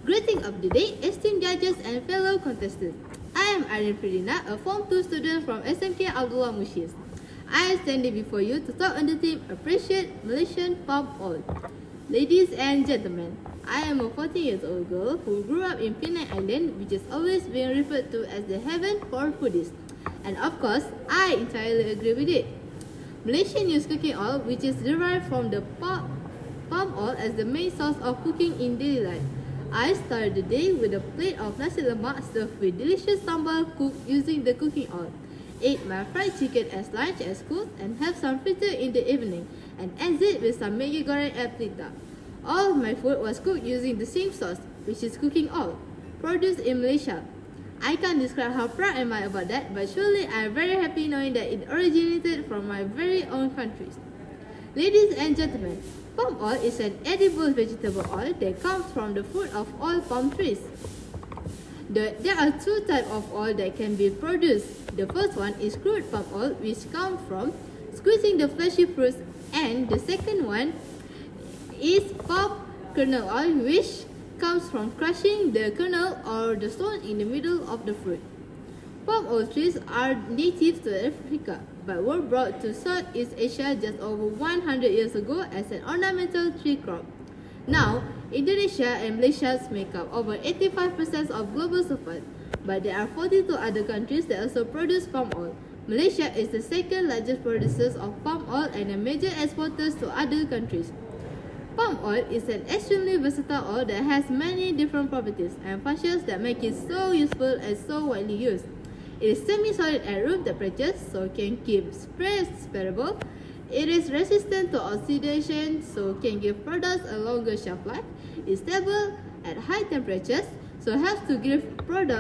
Greeting of the day, esteemed judges and fellow contestants. I am Aireen Firdina, a Form 2 student from SMK Abdullah Munshi. I am standing before you to talk on the theme Appreciate Malaysian Palm Oil. Ladies and gentlemen, I am a 14-year-old girl who grew up in Penang Island, which is always being referred to as the heaven for foodies. And of course, I entirely agree with it. Malaysians use cooking oil, which is derived from the palm oil, as the main source of cooking in daily life. I started the day with a plate of nasi lemak served with delicious sambal cooked using the cooking oil. Ate my fried chicken as lunch at school and have some fritter in the evening, and exit with some Maggi goreng at plita. All of my food was cooked using the same sauce, which is cooking oil, produced in Malaysia. I can't describe how proud am I about that, but surely I am very happy knowing that it originated from my very own countries. Ladies and gentlemen, palm oil is an edible vegetable oil that comes from the fruit of all palm trees. There are two types of oil that can be produced. The first one is crude palm oil, which comes from squeezing the fleshy fruits, and the second one is palm kernel oil, which comes from crushing the kernel or the stone in the middle of the fruit. Palm oil trees are native to Africa, but were brought to Southeast Asia just over 100 years ago as an ornamental tree crop. Now, Indonesia and Malaysia make up over 85% of global supply, but there are 42 other countries that also produce palm oil. Malaysia is the second largest producer of palm oil and a major exporter to other countries. Palm oil is an extremely versatile oil that has many different properties and functions that make it so useful and so widely used. It is semi-solid at room temperature, so can keep spreadable. It is resistant to oxidation, so can give products a longer shelf life. It is stable at high temperatures, so helps to give fried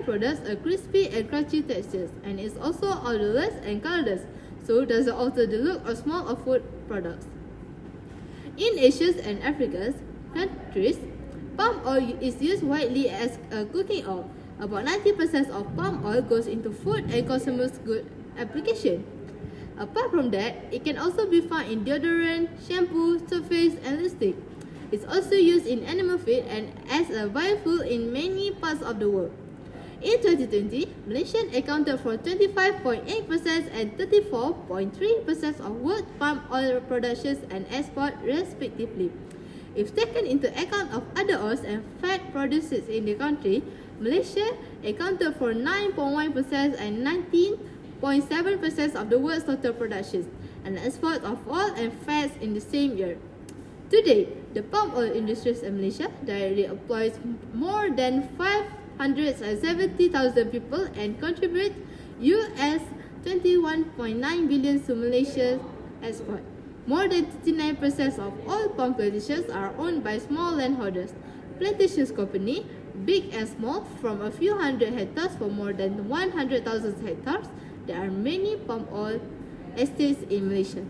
products a crispy and crunchy texture, and is also odorless and colorless, so doesn't alter the look or smell of food products. In Asia and Africa's countries, palm oil is used widely as a cooking oil. About 90% of palm oil goes into food and consumer goods application. Apart from that, it can also be found in deodorant, shampoo, toothpaste, and lipstick. It's also used in animal feed and as a biofuel in many parts of the world. In 2020, Malaysia accounted for 25.8% and 34.3% of world palm oil production and export respectively. If taken into account of other oils and fat produced in the country, Malaysia accounted for 9.1% and 19.7% of the world's total production and export of oil and fats in the same year. Today, the palm oil industry in Malaysia directly employs more than 570,000 people and contributes US $21.9 billion to Malaysia's export. More than 39% of all palm plantations are owned by small landholders. Plantations company, big and small, from a few hundred hectares for more than 100,000 hectares. There are many palm oil estates in Malaysia.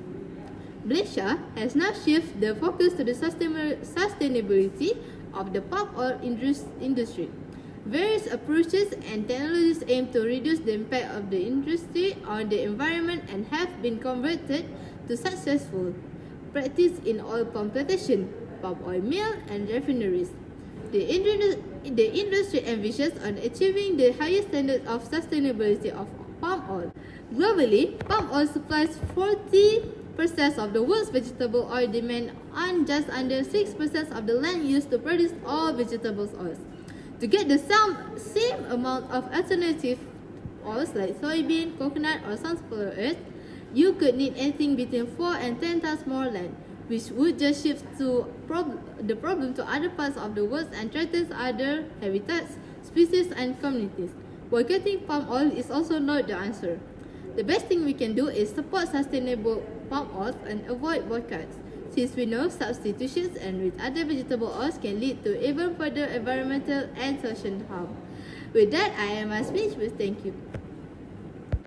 Malaysia has now shifted the focus to the sustainability of the palm oil industry. Various approaches and technologies aim to reduce the impact of the industry on the environment and have been converted to successful practice in oil palm plantation, palm oil mill, and refineries. The industry envisions on achieving the highest standard of sustainability of palm oil. Globally, palm oil supplies 40% of the world's vegetable oil demand on just under 6% of the land used to produce all vegetable oils. To get the same amount of alternative oils like soybean, coconut, or sunflower oil, you could need anything between 4 and 10 times more land, which would just shift the problem to other parts of the world and threatens other habitats, species, and communities. Boycotting palm oil is also not the answer. The best thing we can do is support sustainable palm oils and avoid boycotts, since we know substitutions and with other vegetable oils can lead to even further environmental and social harm. With that, I am my speech. Thank you.